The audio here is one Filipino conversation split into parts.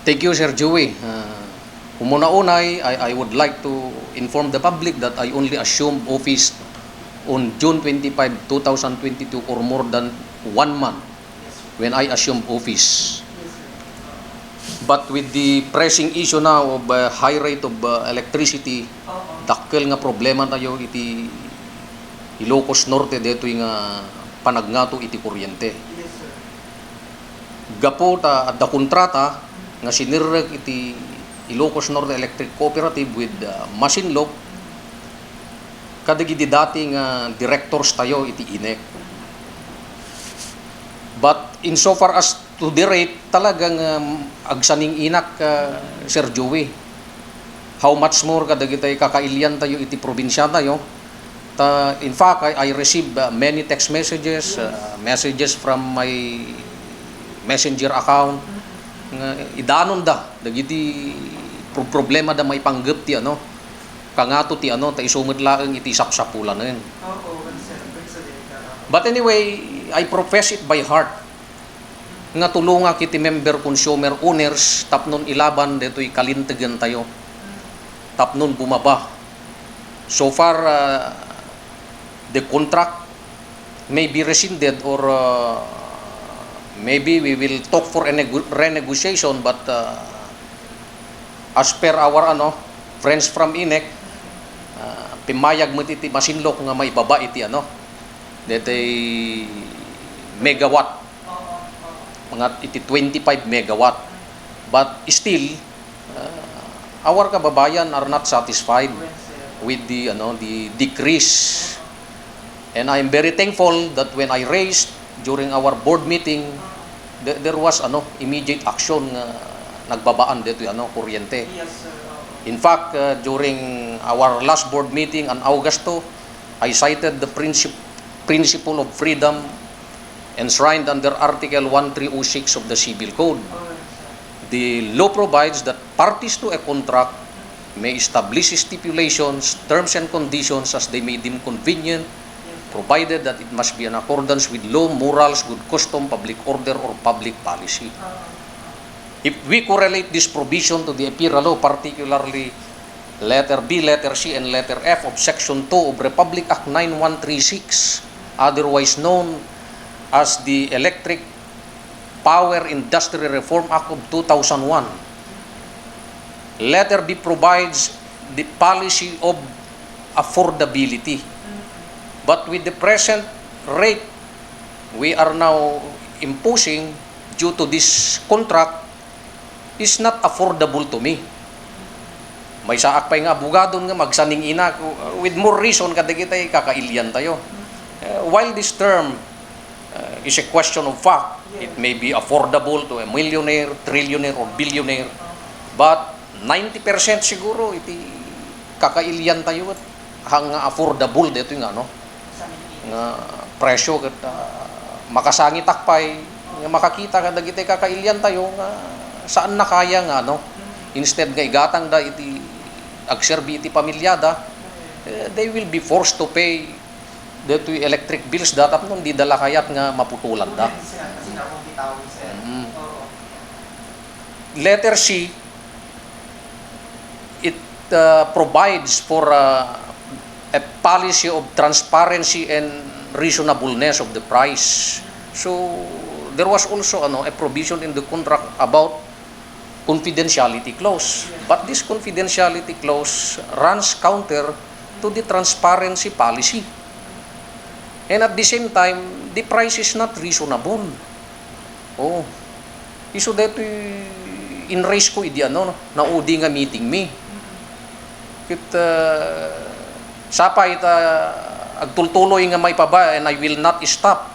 Thank you, Sir Joey. Umuna-unay, I would like to inform the public that I only assumed office on June 25, 2022 or more than 1 month when I assumed office. But with the pressing issue now of high rate of electricity, dakkel nga problema tayo iti Ilocos Norte detoy nga panagnato iti kuryente. Gapo ta adda kontrata nga sinirreg iti Ilocos Norte Electric Cooperative with Masinloc kadagiti dating directors tayo iti INEC. But insofar as to the rate, talagang agsaning inak, Sir Joey. How much more kadagitay kakailyan tayo iti probinsya tayo. In fact, I received many text messages, messages from my messenger account. Idanon da, dagiti problema da may panggap ti ano. Kangato ti ano, ta isumit laeng iti sapsapulan ngayon. But anyway, I profess it by heart nga tulunga kiti member consumer owners tapnon ilaban detoy kalintegan tayo. Tapnon bumaba. So far, the contract may be rescinded or maybe we will talk for a renegotiation, but as per our friends from INEC, pimayag mo iti Masinloc nga may baba iti detay megawatt, mga iti 25 megawatt. But still, our kababayan are not satisfied with the decrease. And I am very thankful that when I raised during our board meeting, there was immediate action nagbabaan dito kuryente. In fact, during our last board meeting on Augusto, I cited the principle of freedom enshrined under Article 1306 of the Civil Code. The law provides that parties to a contract may establish stipulations, terms and conditions as they may deem convenient, provided that it must be in accordance with law, morals, good custom, public order, or public policy. If we correlate this provision to the EPIRA law, particularly letter B, letter C, and letter F of Section 2 of Republic Act 9136, otherwise known as the Electric Power Industry Reform Act of 2001, letter B provides the policy of affordability. But with the present rate we are now imposing due to this contract is not affordable to me. May saak pa nga abogado nga magsaning ina with more reason kadagitay kakailyan tayo. While this term is a question of fact, it may be affordable to a millionaire, trillionaire, or billionaire, but 90% siguro iti kakailyan tayo at hang affordable dito nga nga presyo ket makasangi takpay nga makakita kadagitay kakailyan tayo nga saan na kaya nga instead nga igatang da iti agserbi iti pamilyada, they will be forced to pay dito electric bills datap nung di dala kayat nga maputulan da. Letter C, it provides for a policy of transparency and reasonableness of the price. So there was also a provision in the contract about confidentiality clause. But this confidentiality clause runs counter to the transparency policy. And at the same time, the price is not reasonable. Oh, iso dito in-raise ko idi naudi nga meeting me. Kit sapay ta agtultuloy nga may paba and I will not stop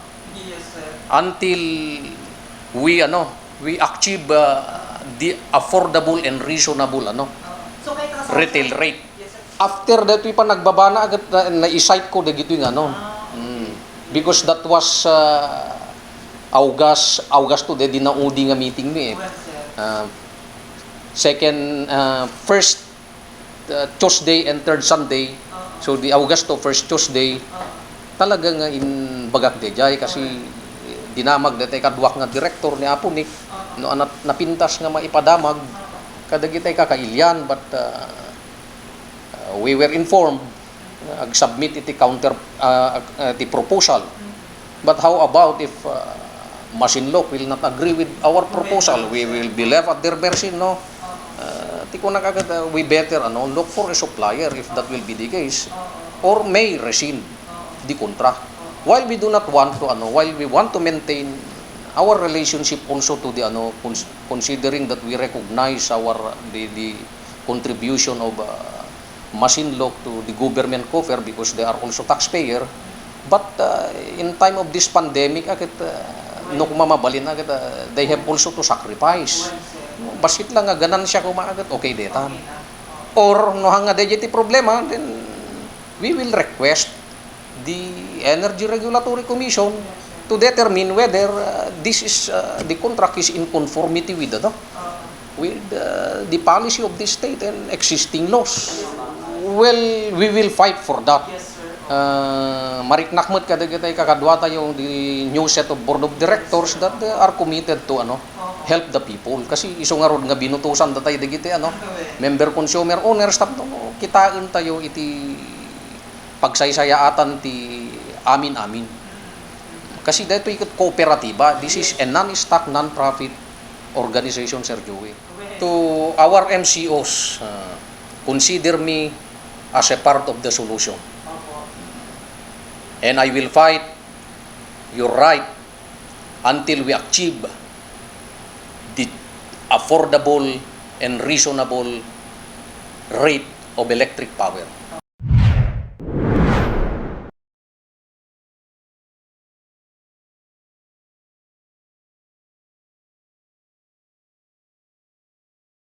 until we achieve the affordable and reasonable retail rate. After that pa nagbaba na agad na-cite ko dagito nga because that was August de dinaudi nga meeting me first Tuesday and third Sunday. So the Augusto first Tuesday talaga nga in bagak de jay kasi dinamag dati kadwak nga direktor ni Apo Nick, no napintas nga maipadamag kadagitay kakailyan, but we were informed ag-submit iti counter the proposal. But how about if Masinloc will not agree with our proposal? We will be left at their mercy, no? Ti ko nakagad, we better look for a supplier if that will be the case, or may rescind the contract. While we do not want to while we want to maintain our relationship also to the considering that we recognize the contribution of Masinloc to the government coffer because they are also taxpayer. But in time of this pandemic, no kumamabalin they have also to sacrifice. Basit lang nga ganan siya kumagat, okay detan. Or no hanga dejeti problema, then we will request the Energy Regulatory Commission to determine whether this is the contract is in conformity with the policy of the state and existing laws. Well, we will fight for that. Mariknakmat kadagitay kakadwa tayo the new set of board of directors that are committed to help the people. Kasi iso nga rod nga binutusan da tayo digiti member consumer owners kitaan tayo iti pagsaysayaatan ti amin. Kasi dito ikot kooperatiba. This is a non-stock, non-profit organization, Sir Joey. To our MCOs, consider me as a part of the solution. And I will fight your right until we achieve the affordable and reasonable rate of electric power.